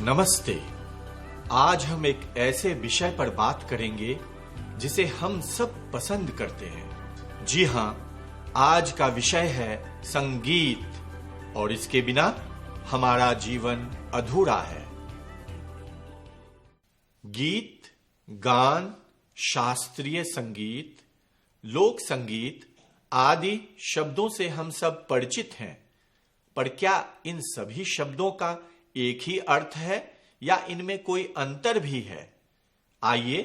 नमस्ते। आज हम एक ऐसे विषय पर बात करेंगे जिसे हम सब पसंद करते हैं। जी हां, आज का विषय है संगीत और इसके बिना हमारा जीवन अधूरा है। गीत, गान, शास्त्रीय संगीत, लोक संगीत आदि शब्दों से हम सब परिचित हैं, पर क्या इन सभी शब्दों का एक ही अर्थ है या इनमें कोई अंतर भी है? आइए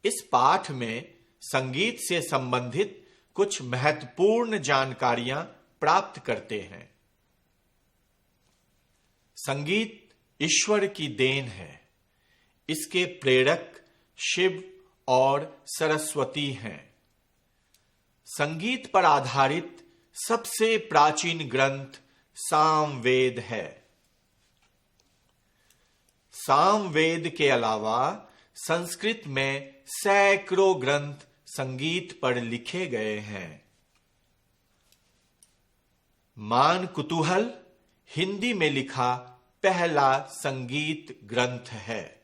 इस पाठ में संगीत से संबंधित कुछ महत्वपूर्ण जानकारियां प्राप्त करते हैं। संगीत ईश्वर की देन है। इसके प्रेरक शिव और सरस्वती हैं। संगीत पर आधारित सबसे प्राचीन ग्रंथ सामवेद है। सामवेद के अलावा संस्कृत में सैकड़ों ग्रंथ संगीत पर लिखे गए हैं। मान कुतूहल हिंदी में लिखा पहला संगीत ग्रंथ है।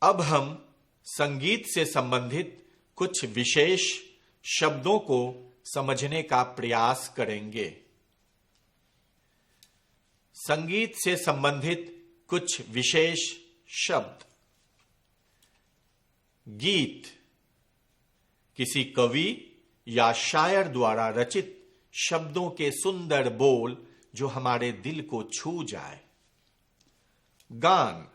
अब हम संगीत से संबंधित कुछ विशेष शब्दों को समझने का प्रयास करेंगे। संगीत से संबंधित कुछ विशेष शब्द। गीत किसी कवि या शायर द्वारा रचित शब्दों के सुंदर बोल जो हमारे दिल को छू जाए। गान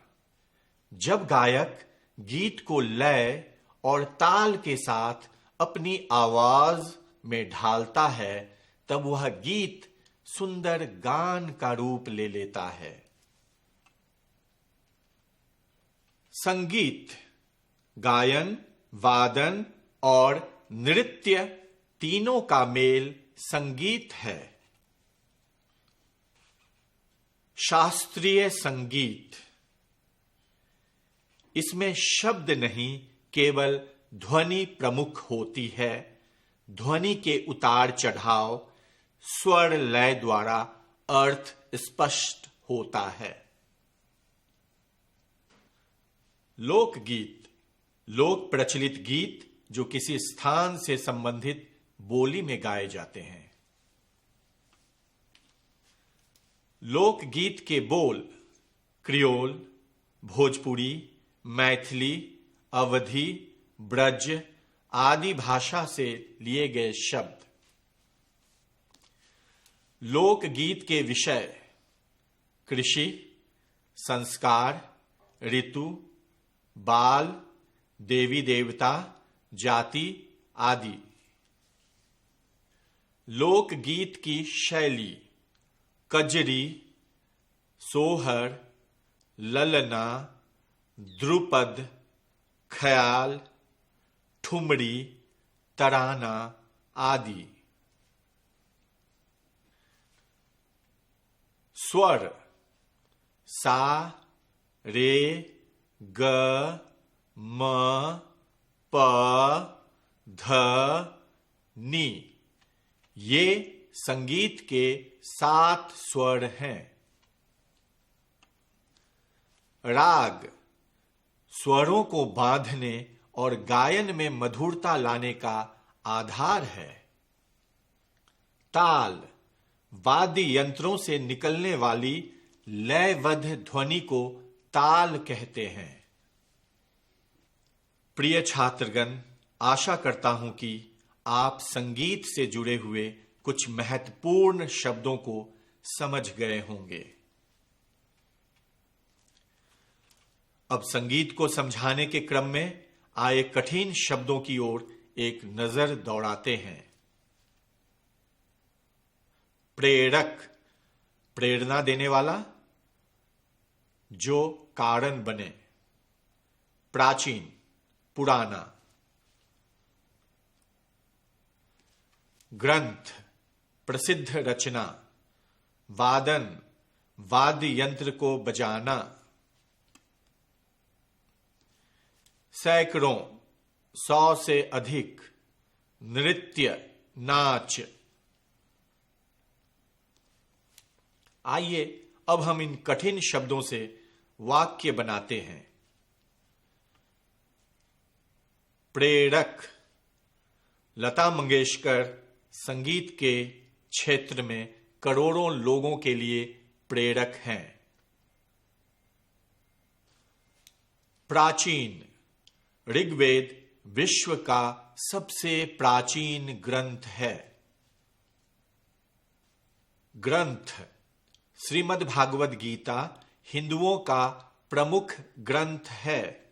जब गायक गीत को लय और ताल के साथ अपनी आवाज में ढालता है तब वह गीत सुंदर गान का रूप ले लेता है। संगीत गायन, वादन और नृत्य तीनों का मेल संगीत है। शास्त्रीय संगीत इसमें शब्द नहीं केवल ध्वनि प्रमुख होती है। ध्वनि के उतार चढ़ाव, स्वर लय द्वारा अर्थ स्पष्ट होता है। लोकगीत लोक प्रचलित गीत जो किसी स्थान से संबंधित बोली में गाए जाते हैं। लोकगीत के बोल क्रियोल, भोजपुरी, मैथिली, अवधी, ब्रज आदि भाषा से लिए गए शब्द। लोकगीत के विषय कृषि, संस्कार, ऋतु, बाल, देवी देवता, जाति आदि। लोकगीत की शैली कजरी, सोहर, ललना, ध्रुपद, ख्याल, ठुमरी, तराना आदि। स्वर सा, रे, ग, म, प, ध, नी ये संगीत के 7 स्वर हैं। राग स्वरों को बांधने और गायन में मधुरता लाने का आधार है। ताल वाद्य यंत्रों से निकलने वाली लयबद्ध ध्वनि को ताल कहते हैं। प्रिय छात्रगण, आशा करता हूं कि आप संगीत से जुड़े हुए कुछ महत्वपूर्ण शब्दों को समझ गए होंगे। अब संगीत को समझाने के क्रम में आए कठिन शब्दों की ओर एक नजर दौड़ाते हैं। प्रेरक प्रेरणा देने वाला, जो कारण बने। प्राचीन पुराना। ग्रंथ प्रसिद्ध रचना। वादन वाद्य यंत्र को बजाना। सैकड़ों 100 से अधिक। नृत्य नाच। आइए अब हम इन कठिन शब्दों से वाक्य बनाते हैं। प्रेरक। लता मंगेशकर संगीत के क्षेत्र में करोड़ों लोगों के लिए प्रेरक हैं। प्राचीन। ऋग्वेद विश्व का सबसे प्राचीन ग्रंथ है। ग्रंथ। श्रीमद् भागवत गीता हिंदुओं का प्रमुख ग्रंथ है।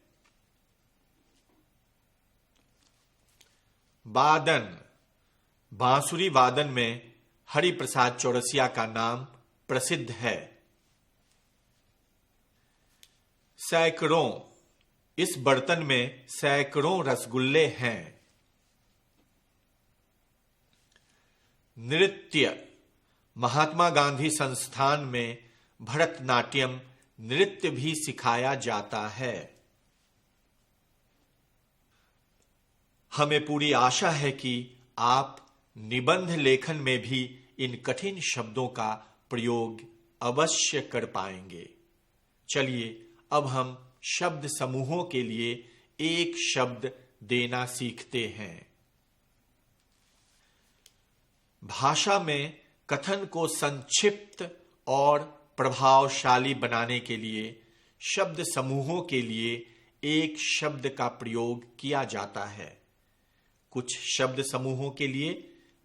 वादन। बांसुरी वादन में हरिप्रसाद चौरसिया का नाम प्रसिद्ध है। सैकड़ों। इस बर्तन में सैकड़ों रसगुल्ले हैं। नृत्य। महात्मा गांधी संस्थान में भरतनाट्यम नृत्य भी सिखाया जाता है। हमें पूरी आशा है कि आप निबंध लेखन में भी इन कठिन शब्दों का प्रयोग अवश्य कर पाएंगे। चलिए अब हम शब्द समूहों के लिए एक शब्द देना सीखते हैं। भाषा में कथन को संक्षिप्त और प्रभावशाली बनाने के लिए शब्द समूहों के लिए एक शब्द का प्रयोग किया जाता है। कुछ शब्द समूहों के लिए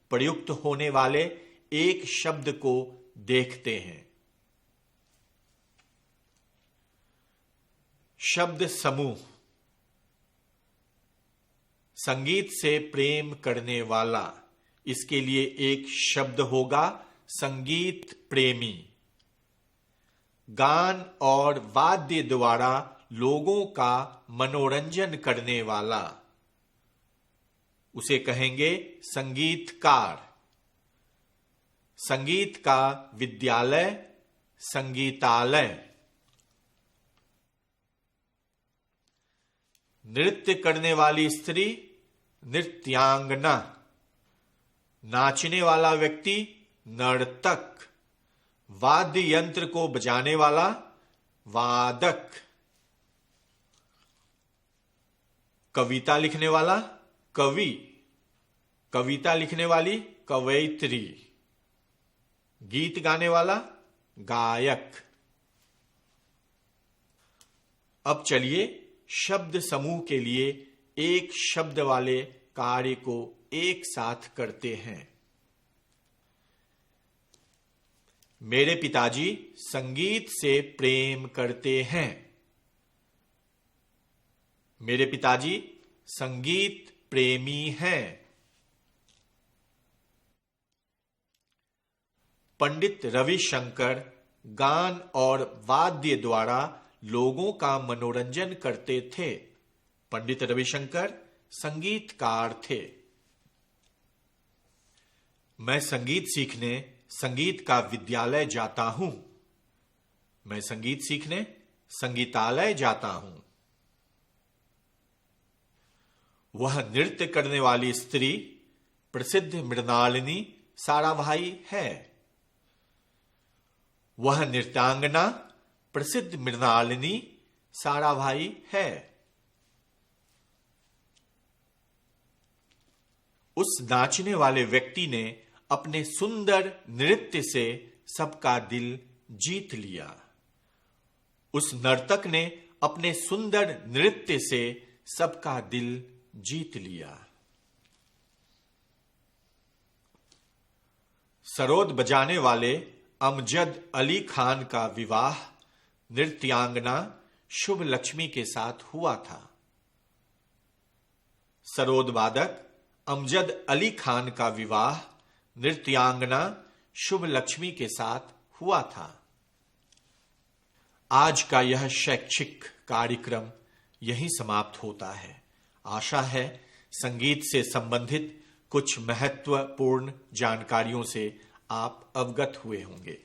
प्रयुक्त होने वाले एक शब्द को देखते हैं। शब्द समूह। संगीत से प्रेम करने वाला, इसके लिए एक शब्द होगा संगीत प्रेमी। गान और वाद्य द्वारा लोगों का मनोरंजन करने वाला, उसे कहेंगे संगीतकार। संगीत का विद्यालय, संगीतालय। नृत्य करने वाली स्त्री, नृत्यांगना। नाचने वाला व्यक्ति, नर्तक। वाद्य यंत्र को बजाने वाला, वादक। कविता लिखने वाला, कवि। कविता लिखने वाली, कवयित्री। गीत गाने वाला, गायक। अब चलिए शब्द समूह के लिए एक शब्द वाले कार्य को एक साथ करते हैं। मेरे पिताजी संगीत से प्रेम करते हैं। मेरे पिताजी संगीत प्रेमी हैं। पंडित रविशंकर गान और वाद्य द्वारा लोगों का मनोरंजन करते थे। पंडित रविशंकर संगीतकार थे। मैं संगीत सीखने संगीत का विद्यालय जाता हूं। मैं संगीत सीखने संगीतालय जाता हूं। वह नृत्य करने वाली स्त्री प्रसिद्ध मृणालिनी साराभाई है। वह नृत्यांगना प्रसिद्ध मृणालिनी साराभाई है। उस नाचने वाले व्यक्ति ने अपने सुंदर नृत्य से सबका दिल जीत लिया। उस नर्तक ने अपने सुंदर नृत्य से सबका दिल जीत लिया। सरोद बजाने वाले अमजद अली खान का विवाह नृत्यांगना शुभ लक्ष्मी के साथ हुआ था। सरोद वादक अमजद अली खान का विवाह नृत्यांगना शुभ लक्ष्मी के साथ हुआ था। आज का यह शैक्षिक कार्यक्रम यहीं समाप्त होता है। आशा है संगीत से संबंधित कुछ महत्वपूर्ण जानकारियों से आप अवगत हुए होंगे।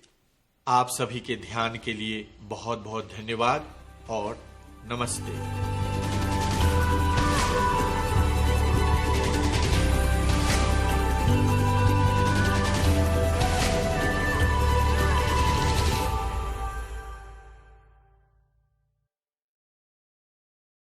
आप सभी के ध्यान के लिए बहुत बहुत धन्यवाद और नमस्ते।